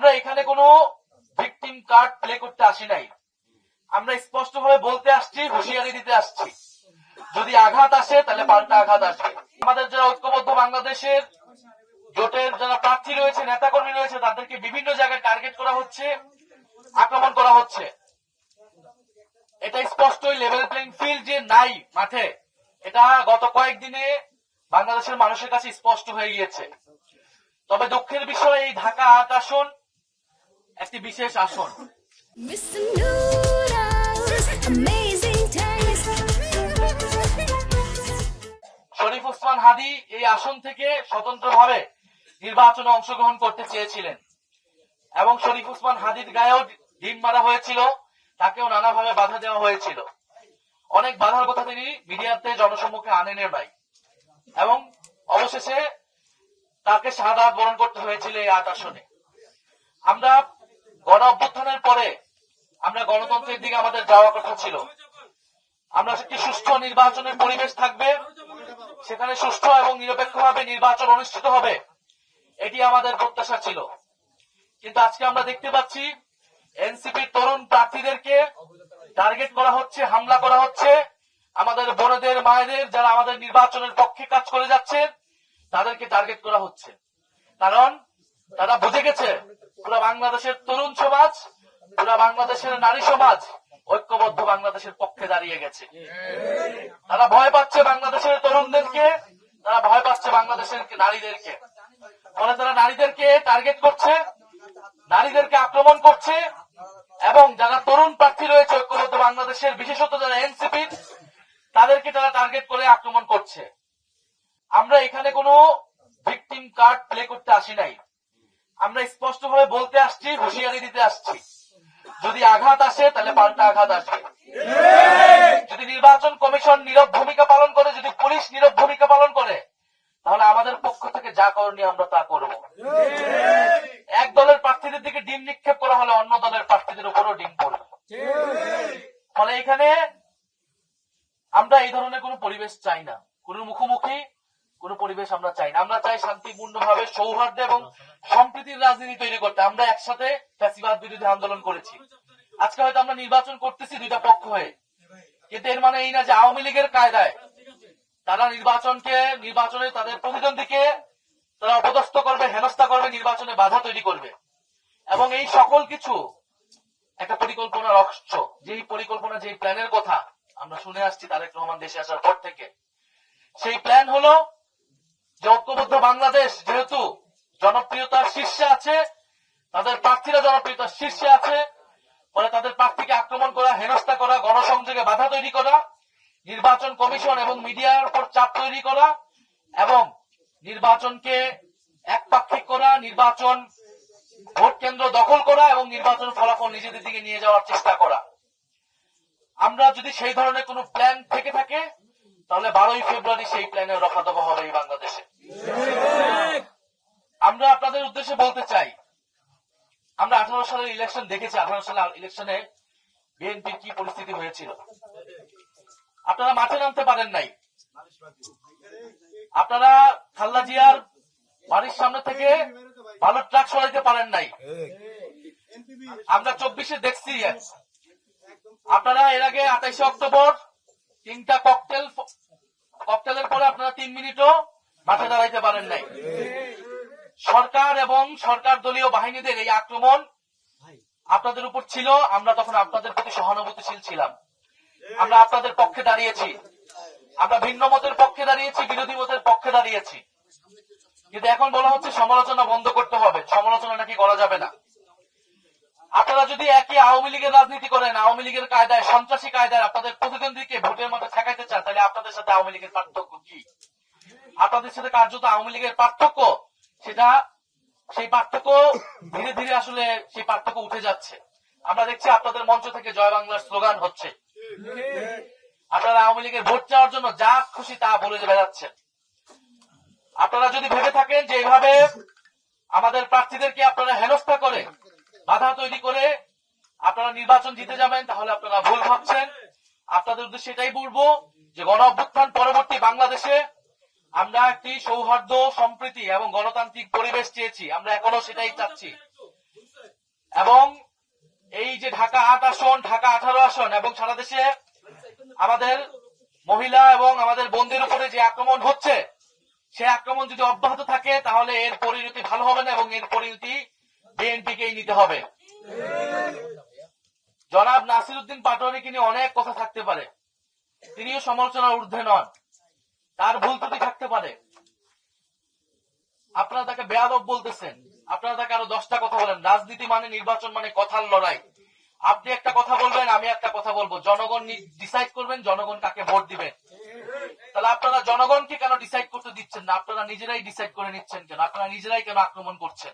আমরা এখানে কোনো ভিকটিম কার্ড প্লে করতে আসি নাই। আমরা স্পষ্টভাবে বলতে আসছি, হুঁশিয়ারি দিতে আসছি, যদি আঘাত আসে তাহলে পাল্টা আঘাত আসবে। আমাদের যারা ঐক্যবদ্ধ বাংলাদেশের জোটের যারা প্রার্থী রয়েছে, নেতাকর্মী রয়েছে, তাদেরকে বিভিন্ন জায়গায় টার্গেট করা হচ্ছে, আক্রমণ করা হচ্ছে। এটা স্পষ্টই লেভেল প্লেইং ফিল্ড যে নাই মাঠে, এটা গত কয়েকদিনে বাংলাদেশের মানুষের কাছে স্পষ্ট হয়ে গিয়েছে। তবে দুঃখের বিষয়, এই ঢাকা ৮ আসন একটি বিশেষ আসন। শরীফ ওসমান হাদী এই আসন থেকে স্বতন্ত্রভাবে নির্বাচনে অংশগ্রহণ করতে চেয়েছিলেন এবং শরীফ ওসমান হাদীর গায়েও ডিম মারা হয়েছিল, তাকেও নানাভাবে বাধা দেওয়া হয়েছিল। অনেক বাধার কথা তিনি মিডিয়াতে জনসম্মুখে আনেন নাই এবং অবশেষে তাকে শাহাদাত বরণ করতে হয়েছিল এই ৮ আসনে। আমরা গণ অভ্যুত্থানের পরে আমরা গণতন্ত্রের দিকে আমাদের যাওয়ার কথা ছিল। আমরা একটি সুষ্ঠু নির্বাচনের পরিবেশ থাকবে, সেখানে সুষ্ঠু এবং নিরপেক্ষভাবে নির্বাচন অনুষ্ঠিত হবে, এটি আমাদের প্রত্যাশা ছিল। কিন্তু আজকে আমরা দেখতে পাচ্ছি এনসিপির তরুণ প্রার্থীদেরকে টার্গেট করা হচ্ছে, হামলা করা হচ্ছে। আমাদের বোনেদের, মায়েদের যারা আমাদের নির্বাচনের পক্ষে কাজ করে যাচ্ছে, তাদেরকে টার্গেট করা হচ্ছে। কারণ তারা বুঝে গেছে পুরো বাংলাদেশের তরুণ সমাজ, পুরো বাংলাদেশের নারী সমাজ ঐক্যবদ্ধ বাংলাদেশের পক্ষে দাঁড়িয়ে গেছে। তারা ভয় পাচ্ছে বাংলাদেশের তরুণদেরকে, তারা ভয় পাচ্ছে বাংলাদেশের নারীদেরকে। ফলে তারা নারীদেরকে টার্গেট করছে, নারীদেরকে আক্রমণ করছে এবং যারা তরুণ প্রার্থী রয়েছে ঐক্যবদ্ধ বাংলাদেশের, বিশেষত যারা এনসিপি, তাদেরকে তারা টার্গেট করে আক্রমণ করছে। আমরা এখানে কোনো ভিকটিম কার্ড প্লে করতে আসি নাই। আমরা স্পষ্টভাবে বলতে আসছি, হুঁশিয়ারি দিতে আসছি, যদি আঘাত আসে তাহলে পাল্টা আঘাত আসবে। যদি নির্বাচন কমিশন নীরব ভূমিকা পালন করে, যদি পুলিশ নীরব ভূমিকা পালন করে, তাহলে আমাদের পক্ষ থেকে যা করণীয় আমরা তা করব। এক দলের প্রার্থীদের দিকে ডিম নিক্ষেপ করা হলে অন্য দলের প্রার্থীদের উপরও ডিম পড়বে। ফলে এখানে আমরা এই ধরনের কোন পরিবেশ চাই না, কোন মুখোমুখি কোন পরিবেশ আমরা চাই না। আমরা চাই শান্তিপূর্ণভাবে সৌহার্দ্য এবং সম্প্রীতির রাজনীতি তৈরি করতে। আমরা একসাথে ফ্যাসিবাদ বিরোধী আন্দোলন করেছি। আজকে হয়তো আমরা নির্বাচন করতেছি দুইটা পক্ষ হয়ে, কিন্তু এর মানে এই না যে আওয়ামী লীগের কায়দায় তারা নির্বাচনে তাদের প্রতিদ্বন্দ্বীকে তারা অপদস্থ করবে, হেনস্থা করবে, নির্বাচনে বাধা তৈরি করবে। এবং এই সকল কিছু একটা পরিকল্পনার অংশ। যেই পরিকল্পনা, যেই প্ল্যানের কথা আমরা শুনে আসছি তারেক রহমান দেশে আসার পর থেকে, সেই প্ল্যান হলো যে ঐক্যবদ্ধ বাংলাদেশ যেহেতু জনপ্রিয়তার শীর্ষে আছে, তাদের প্রার্থীরা জনপ্রিয়তার শীর্ষে আছে, ফলে তাদের প্রার্থীকে আক্রমণ করা, হেনস্থা করা, গণসংযোগে বাধা তৈরি করা, নির্বাচন কমিশন এবং মিডিয়ার উপর চাপ তৈরি করা এবং নির্বাচনকে একপাক্ষিক করা, নির্বাচন ভোট কেন্দ্র দখল করা এবং নির্বাচন ফলাফল নিজেদের দিকে নিয়ে যাওয়ার চেষ্টা করা। আমরা যদি সেই ধরনের কোন প্ল্যান থেকে থাকে, তাহলে 12ই ফেব্রুয়ারি সেই প্ল্যানের রফাদফা হবে এই বাংলাদেশে। আমরা আপনাদের উদ্দেশ্যে বলতে চাই, আমরা 18 সালের ইলেকশন দেখেছি। 18 সালের ইলেকশনে বিএনপির কি পরিস্থিতি হয়েছিল। আপনারা মাঠে নামতে পারেন নাই, আপনারা খালেদা জিয়ার বাড়ির সামনে থেকে ভালো ট্রাক সরাইতে পারেন নাই। আমরা 24-এ দেখছি, আপনারা এর আগে 28 অক্টোবর 3টা ককটেলের পরে আপনারা 3 মিনিটও মাঠে দাঁড়াইতে পারেন নাই। সরকার এবং সরকার দলীয় বাহিনীদের এই আক্রমণ আপনাদের উপর ছিল। আমরা তখন আপনাদের প্রতি সহানুভূতিশীল ছিলাম, আমরা আপনাদের পক্ষে দাঁড়িয়েছি, আমরা ভিন্ন মতের পক্ষে দাঁড়িয়েছি, বিরোধী মতের পক্ষে দাঁড়িয়েছি। কিন্তু এখন বলা হচ্ছে সমালোচনা বন্ধ করতে হবে, সমালোচনা নাকি করা যাবে না। আপনারা যদি একই আওয়ামী লীগের রাজনীতি করেন, আওয়ামী লীগের কায়দায়, সন্ত্রাসী কায়দায় আপনাদের প্রতিদ্বন্দ্বীকে ভোটের মধ্যে ঠেকাইতে চান, তাহলে আপনাদের সাথে আওয়ামী লীগের পার্থক্য কি? আপনাদের সাথে কার্যত আওয়ামী লীগের পার্থক্য, সেই পার্থক্য ধীরে ধীরে আসলে সেই পার্থক্য উঠে যাচ্ছে। আমরা দেখছি আপনাদের মঞ্চ থেকে জয় বাংলার স্লোগান হচ্ছে। আপনারা আওয়ামী লীগের ভোট চাওয়ার জন্য যা খুশি তা বলে বেড়াচ্ছেন। আপনারা যদি ভেবে থাকেন যে এইভাবে আমাদের প্রার্থীদেরকে আপনারা হেনস্থা করে, বাধা তৈরি করে আপনারা নির্বাচন জিতে যাবেন, তাহলে আপনারা ভুল ভাবছেন। আপনাদের উদ্দেশ্যে এটাই বলবো যে গণ অভ্যুত্থান পরবর্তী বাংলাদেশে আমরা একটি সৌহার্দ্য, সম্প্রীতি এবং গণতান্ত্রিক পরিবেশ চেয়েছি। আমরা এখনো সেটাই চাচ্ছি। এবং এই যে ঢাকা 8 আসন, ঢাকা 18 আসন এবং সারা দেশে আমাদের মহিলা এবং আমাদের বোনদের উপরে যে আক্রমণ হচ্ছে, সে আক্রমণ যদি অব্যাহত থাকে তাহলে এর পরিণতি ভালো হবে না এবং এর পরিণতি বিএনপিকেই নিতে হবে। জনাব নাসিরউদ্দিন পাটোয়ারিকে নিয়ে অনেক কথা থাকতে পারে, তিনিও সমালোচনার ঊর্ধ্বে নন, তার ভুল ত্রুটি থাকতে পারে। আপনারা তাকে বেয়াদব বলতেছেন, আপনারা তাকে আরো 10টা কথা বলেন। রাজনীতি মানে, নির্বাচন মানে কথার লড়াই। আপনি একটা কথা বলবেন, আমি একটা কথা বলবো, জনগণ ডিসাইড করবেন জনগণ কাকে ভোট দিবেন। তাহলে আপনারা জনগণকে কেন ডিসাইড করতে দিচ্ছেন না? আপনারা নিজেরাই ডিসাইড করে নিচ্ছেন কেন? আপনারা নিজেরাই কেন আক্রমণ করছেন?